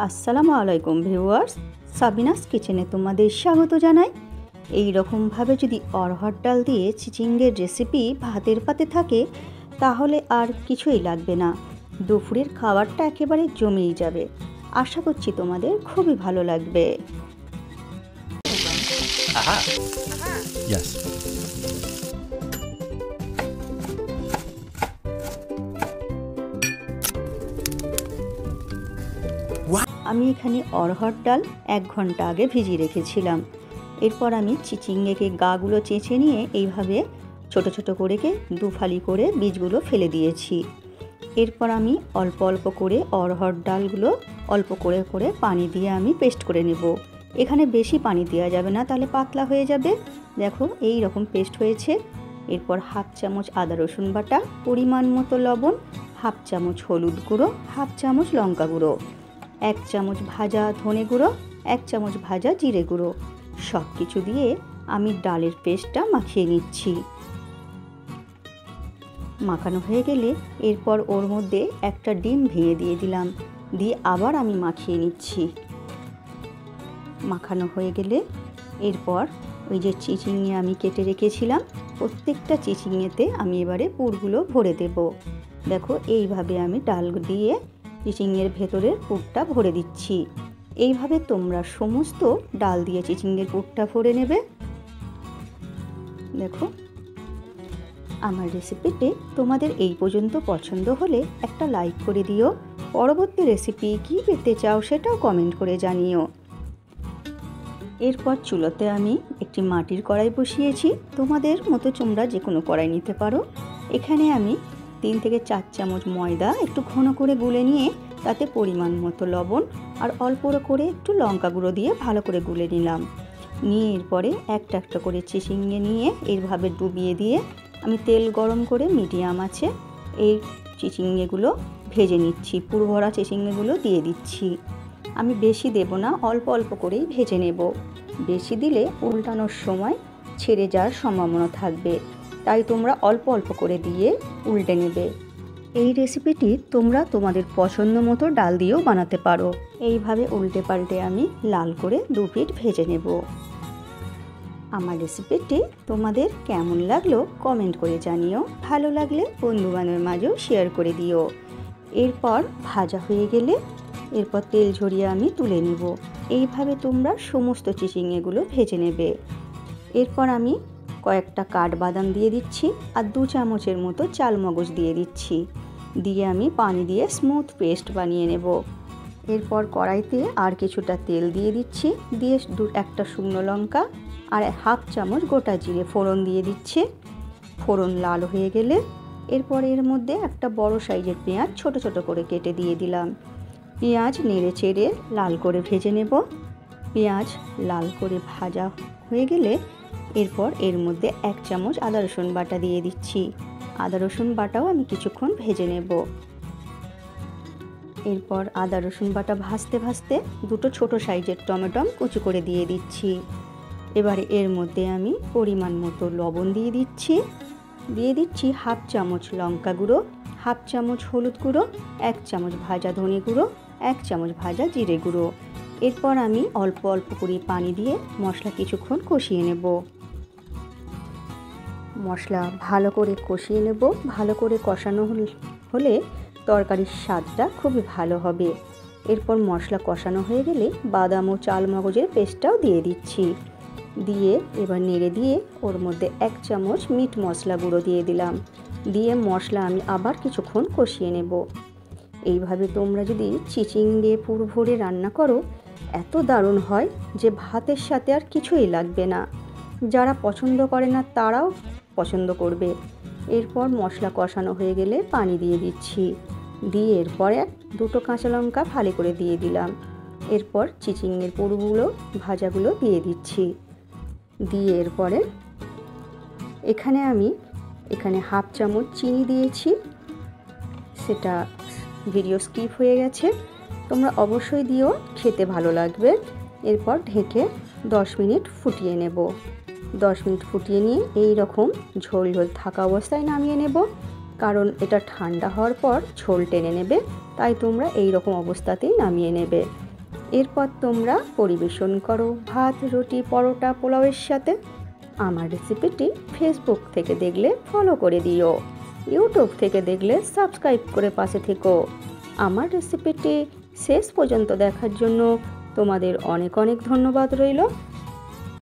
আসসালামু আলাইকুম viewers, Sabinus কিচেনে তোমাদের স্বাগত জানাই। এই রকমভাবে যদি অরহর ডাল দিয়ে চিচিঙ্গের রেসিপি ভাতের পাতে থাকে তাহলে আর কিছুই লাগবে না, দুপুরের খাবারটা একেবারে জমেই যাবে। আশা করছি তোমাদের খুবই ভালো লাগবে। Yes. আমি এখানে অরহর ডাল 1 ঘন্টা আগে ভিজিয়ে রেখেছিলাম। এরপর আমি চিচিঙ্গেকে গাগুলো চেঁচে নিয়ে এইভাবে ছোট ছোট করে দুফালি করে বীজগুলো ফেলে দিয়েছি। এরপর আমি অল্প অল্প করে অরহর ডালগুলো অল্প করে করে পানি দিয়ে আমি পেস্ট করে নেব। এখানে বেশি পানি দেওয়া যাবে না, তাহলে পাতলা হয়ে যাবে। দেখো এই রকম পেস্ট হয়েছে। এরপর 1/2 চামচ আদা রসুন বাটা, পরিমাণ মতো লবণ, 1/2 চামচ হলুদ গুঁড়ো, 1/2 চামচ লঙ্কা গুঁড়ো, 1 চামচ ভাজা ধনে গুঁড়ো, 1 চামচ ভাজা জিরে গুঁড়ো, সব কিছু দিয়ে আমি ডালের পেস্টটা মাখিয়ে নিচ্ছি। মাখানো হয়ে গেলে এরপর ওর মধ্যে একটা ডিম ভেঙে দিয়ে দিলাম, দিয়ে আবার আমি মাখিয়ে নিচ্ছি। মাখানো হয়ে গেলে এরপর ওই যে চিচিঙে আমি কেটে রেখেছিলাম, প্রত্যেকটা চিচিঙেতে আমি এবারে পুরগুলো ভরে দেব। দেখো এইভাবে আমি ডাল দিয়ে চিচিঙের ভেতরের পুরটা ভরে দিচ্ছি। এইভাবে তোমরা সমস্ত ডাল দিয়ে চিচিঙের পুরটা ভরে নেবে। দেখো আমার রেসিপিটি তোমাদের এই পর্যন্ত পছন্দ হলে একটা লাইক করে দিও। পরবর্তী রেসিপি কী পেতে চাও সেটাও কমেন্ট করে জানিও। এরপর চুলোতে আমি একটি মাটির কড়াই বসিয়েছি, তোমাদের মতো তোমরা যে কোনো কড়াই নিতে পারো। এখানে আমি 3 থেকে 4 চামচ ময়দা একটু ঘন করে গুলে নিয়ে তাতে পরিমাণ মতো লবণ আর অল্প করে একটু লঙ্কা গুঁড়ো দিয়ে ভালো করে গুলে নিলাম। নিয়ে এরপরে একটা একটা করে চিচিঙ্গে নিয়ে এইভাবে ডুবিয়ে দিয়ে আমি তেল গরম করে মিডিয়াম আছে এই চিচিঙ্গেগুলো ভেজে নিচ্ছি। পুরো ভরা চিচিঙ্গেগুলো দিয়ে দিচ্ছি। আমি বেশি দেব না, অল্প অল্প করেই ভেজে নেব। বেশি দিলে উল্টানোর সময় ছেড়ে যাওয়ার সম্ভাবনা থাকবে, তাই তোমরা অল্প অল্প করে দিয়ে উল্টে নেবে। এই রেসিপিটি তোমরা তোমাদের পছন্দ মতো ডাল দিয়েও বানাতে পারো। এইভাবে উল্টে পাল্টে আমি লাল করে 2 পিঠ ভেজে নেব। আমার রেসিপিটি তোমাদের কেমন লাগলো কমেন্ট করে জানিও। ভালো লাগলে বন্ধুবান্ধবের মাঝেও শেয়ার করে দিও। এরপর ভাজা হয়ে গেলে এরপর তেল ঝরিয়ে আমি তুলে নেব। এইভাবে তোমরা সমস্ত চিচিঙ্গেগুলো ভেজে নেবে। এরপর আমি কয়েকটা কাঠবাদাম দিয়ে দিচ্ছি আর 2 চামচের মতো চালমগজ দিয়ে দিচ্ছি। দিয়ে আমি পানি দিয়ে স্মুথ পেস্ট বানিয়ে নেব। এরপর কড়াইতে আর কিছুটা তেল দিয়ে দিচ্ছি, দিয়ে একটা শুকনো লঙ্কা আর 1/2 চামচ গোটা জিরে ফোড়ন দিয়ে দিচ্ছি। ফোড়ন লাল হয়ে গেলে এরপর এর মধ্যে একটা বড় সাইজের পেঁয়াজ ছোট ছোট করে কেটে দিয়ে দিলাম। পেঁয়াজ নেড়ে চেড়ে লাল করে ভেজে নেব। পেঁয়াজ লাল করে ভাজা হয়ে গেলে এরপর এর মধ্যে 1 চামচ আদা রসুন বাটা দিয়ে দিচ্ছি। আদা রসুন বাটাও আমি কিছুক্ষণ ভেজে নেব। এরপর আদা রসুন বাটা ভাজতে ভাজতে 2টো ছোট সাইজের টমেটো কুচি করে দিয়ে দিচ্ছি। এবারে এর মধ্যে আমি পরিমাণ মতো লবণ দিয়ে দিচ্ছি। 1/2 চামচ লঙ্কা গুঁড়ো, 1/2 চামচ হলুদ গুঁড়ো, 1 চামচ ভাজা ধনে গুঁড়ো, 1 চামচ ভাজা জিরে গুঁড়ো। এরপর আমি অল্প অল্প করে পানি দিয়ে মশলা কিছুক্ষণ কষিয়ে নেব। মশলা ভালো করে কষিয়ে নেব। ভালো করে কষানো হলে তরকারির স্বাদটা খুবই ভালো হবে। এরপর মশলা কষানো হয়ে গেলে বাদাম ও চালমগজের পেস্টটাও দিয়ে দিচ্ছি। দিয়ে এবার নেড়ে দিয়ে ওর মধ্যে 1 চামচ মিট মশলা গুঁড়ো দিয়ে দিলাম। দিয়ে মশলা আমি আবার কিছুক্ষণ কষিয়ে নেব। এইভাবে তোমরা যদি চিচিঙ্গে পুর ভরে রান্না করো এত দারুণ হয় যে ভাতের সাথে আর কিছুই লাগবে না। যারা পছন্দ করে না তারাও পছন্দ করবে। এরপর মশলা কষানো হয়ে গেলে পানি দিয়ে দিচ্ছি। দিয়ে এরপরে 2টো কাঁচা লঙ্কা ফালি করে দিয়ে দিলাম। এরপর চিচিঙ্গের পুরগুলো ভাজাগুলো দিয়ে দিচ্ছি। দিয়ে এরপরে এখানে আমি 1/2 চামচ চিনি দিয়েছি, সেটা ভিডিও স্কিপ হয়ে গেছে। তোমরা অবশ্যই দিও, খেতে ভালো লাগবে। এরপর ঢেকে 10 মিনিট ফুটিয়ে নেব। 10 মিনিট ফুটিয়ে নিয়ে এই রকম ঝোল ঝোল থাকা অবস্থায় নামিয়ে নেব, কারণ এটা ঠান্ডা হওয়ার পর ঝোল টেনে নেবে, তাই তোমরা এই রকম অবস্থাতেই নামিয়ে নেবে। এরপর তোমরা পরিবেশন করো ভাত, রুটি, পরোটা, পোলাওয়ের সাথে। আমার রেসিপিটি ফেসবুক থেকে দেখলে ফলো করে দিও, ইউটিউব থেকে দেখলে সাবস্ক্রাইব করে পাশে থেকো। আমার রেসিপিটি শেষ পর্যন্ত দেখার জন্য তোমাদের অনেক অনেক ধন্যবাদ রইল।